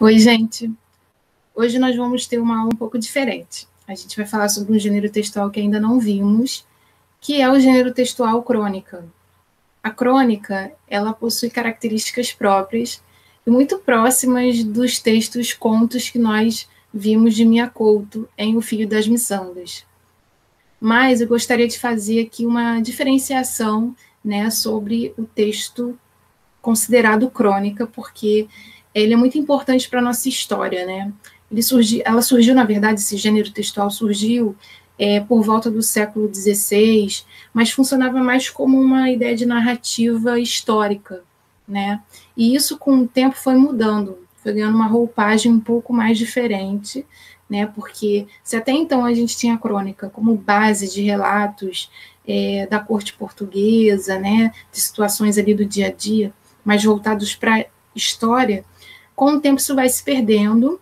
Oi, gente. Hoje nós vamos ter uma aula um pouco diferente. A gente vai falar sobre um gênero textual que ainda não vimos, que é o gênero textual crônica. A crônica, ela possui características próprias e muito próximas dos textos contos que nós vimos de Mia Couto em O Filho das Miçangas. Mas eu gostaria de fazer aqui uma diferenciação, né, sobre o texto considerado crônica, porque ele é muito importante para a nossa história, né? Ela surgiu, na verdade, esse gênero textual surgiu por volta do século XVI, mas funcionava mais como uma ideia de narrativa histórica, né? E isso, com o tempo, foi mudando, foi ganhando uma roupagem um pouco mais diferente, né? Porque se até então a gente tinha a crônica como base de relatos da corte portuguesa, né? De situações ali do dia a dia, mais voltados para a história, com o tempo isso vai se perdendo,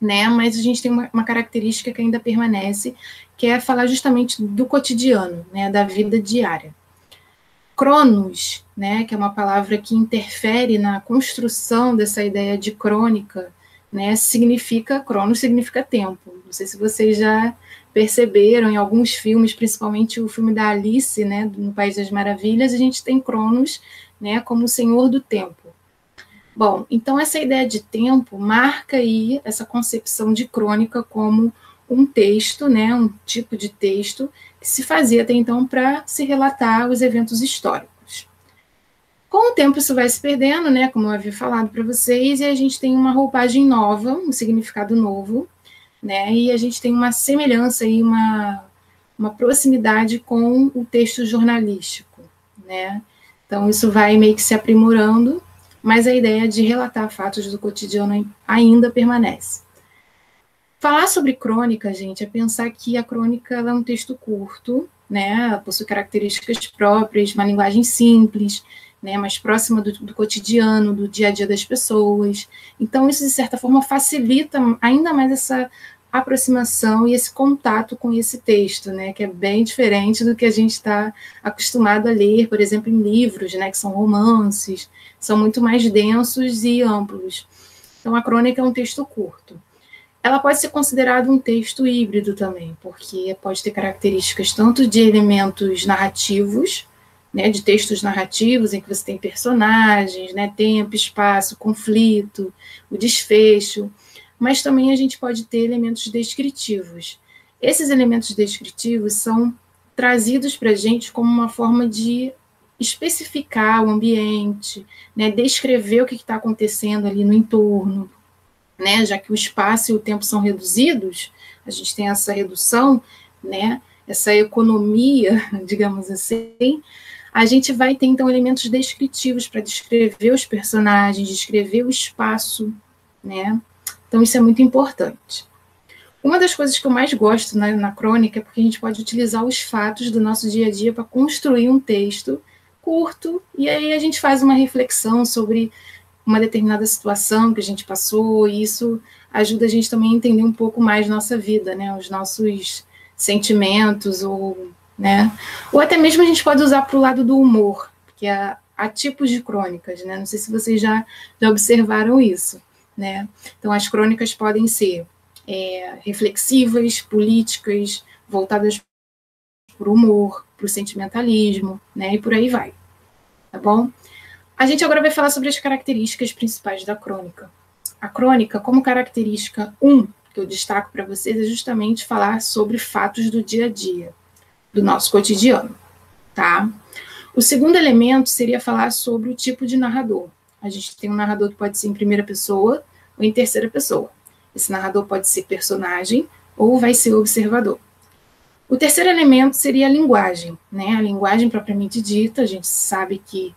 né? Mas a gente tem uma característica que ainda permanece, que é falar justamente do cotidiano, né? Da vida diária. Cronos, né? Que é uma palavra que interfere na construção dessa ideia de crônica, né? Cronos significa tempo. Não sei se vocês já perceberam em alguns filmes, principalmente o filme da Alice, né? No País das Maravilhas, a gente tem Cronos, né, como o senhor do tempo. Bom, então essa ideia de tempo marca aí essa concepção de crônica como um texto, né, um tipo de texto que se fazia até então para se relatar os eventos históricos. Com o tempo isso vai se perdendo, né, como eu havia falado para vocês, e a gente tem uma roupagem nova, um significado novo, né, e a gente tem uma semelhança aí, uma proximidade com o texto jornalístico, né. Então, isso vai meio que se aprimorando, mas a ideia de relatar fatos do cotidiano ainda permanece. Falar sobre crônica, gente, é pensar que a crônica é um texto curto, né? Ela possui características próprias, uma linguagem simples, né? Mais próxima do cotidiano, do dia a dia das pessoas. Então, isso, de certa forma, facilita ainda mais essa aproximação e esse contato com esse texto, né, que é bem diferente do que a gente está acostumado a ler, por exemplo, em livros, né, que são romances, são muito mais densos e amplos. Então, a crônica é um texto curto. Ela pode ser considerada um texto híbrido também, porque pode ter características tanto de elementos narrativos, né, de textos narrativos, em que você tem personagens, né, tempo, espaço, conflito, o desfecho, mas também a gente pode ter elementos descritivos. Esses elementos descritivos são trazidos para a gente como uma forma de especificar o ambiente, né, descrever o que está acontecendo ali no entorno, né, já que o espaço e o tempo são reduzidos, a gente tem essa redução, né, essa economia, digamos assim, a gente vai ter, então, elementos descritivos para descrever os personagens, descrever o espaço, né? Então, isso é muito importante. Uma das coisas que eu mais gosto na crônica é porque a gente pode utilizar os fatos do nosso dia a dia para construir um texto curto, e aí a gente faz uma reflexão sobre uma determinada situação que a gente passou, e isso ajuda a gente também a entender um pouco mais nossa vida, né? Os nossos sentimentos, né? Ou até mesmo a gente pode usar para o lado do humor, porque há tipos de crônicas, né? Não sei se vocês já observaram isso, né? Então, as crônicas podem ser reflexivas, políticas, voltadas para o humor, para o sentimentalismo, né? E por aí vai, tá bom? A gente agora vai falar sobre as características principais da crônica. A crônica, como característica 1, que eu destaco para vocês, é justamente falar sobre fatos do dia a dia, do nosso cotidiano, tá? O segundo elemento seria falar sobre o tipo de narrador. A gente tem um narrador que pode ser em primeira pessoa ou em terceira pessoa. Esse narrador pode ser personagem ou vai ser observador. O terceiro elemento seria a linguagem, né? A linguagem propriamente dita. A gente sabe que,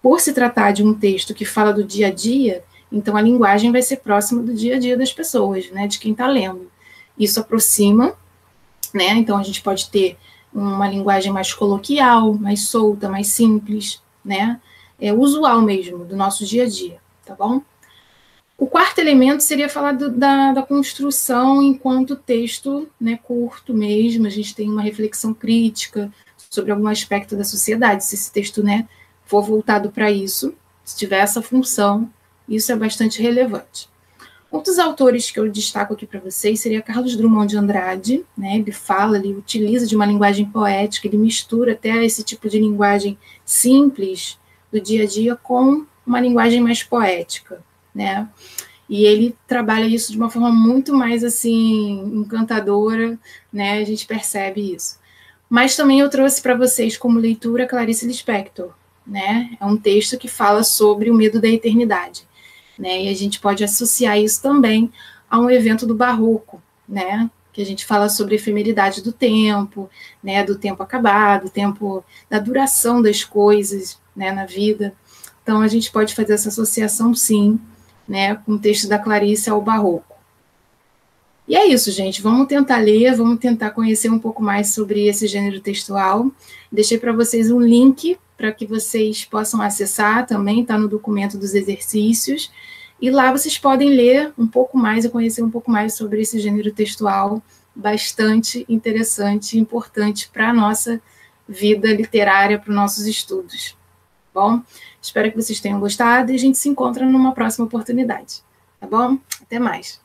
por se tratar de um texto que fala do dia a dia, então a linguagem vai ser próxima do dia a dia das pessoas, né? De quem está lendo. Isso aproxima, né? Então a gente pode ter uma linguagem mais coloquial, mais solta, mais simples, né? É usual mesmo, do nosso dia a dia, tá bom? O quarto elemento seria falar da construção enquanto texto, né, curto mesmo. A gente tem uma reflexão crítica sobre algum aspecto da sociedade, se esse texto, né, for voltado para isso, se tiver essa função, isso é bastante relevante. Outros autores que eu destaco aqui para vocês seria Carlos Drummond de Andrade, né? Ele utiliza de uma linguagem poética, ele mistura até esse tipo de linguagem simples do dia a dia com uma linguagem mais poética, né? E ele trabalha isso de uma forma muito mais, assim, encantadora, né? A gente percebe isso. Mas também eu trouxe para vocês como leitura Clarice Lispector, né? É um texto que fala sobre o medo da eternidade, né? E a gente pode associar isso também a um evento do Barroco, né? Que a gente fala sobre a efemeridade do tempo, né? Do tempo acabado, do tempo, da duração das coisas, né? Na vida. Então a gente pode fazer essa associação, sim, né? Com o texto da Clarice ao Barroco. E é isso, gente. Vamos tentar ler, vamos tentar conhecer um pouco mais sobre esse gênero textual. Deixei para vocês um link para que vocês possam acessar também, está no documento dos exercícios. E lá vocês podem ler um pouco mais e conhecer um pouco mais sobre esse gênero textual bastante interessante e importante para a nossa vida literária, para os nossos estudos. Bom, espero que vocês tenham gostado e a gente se encontra numa próxima oportunidade. Tá bom? Até mais.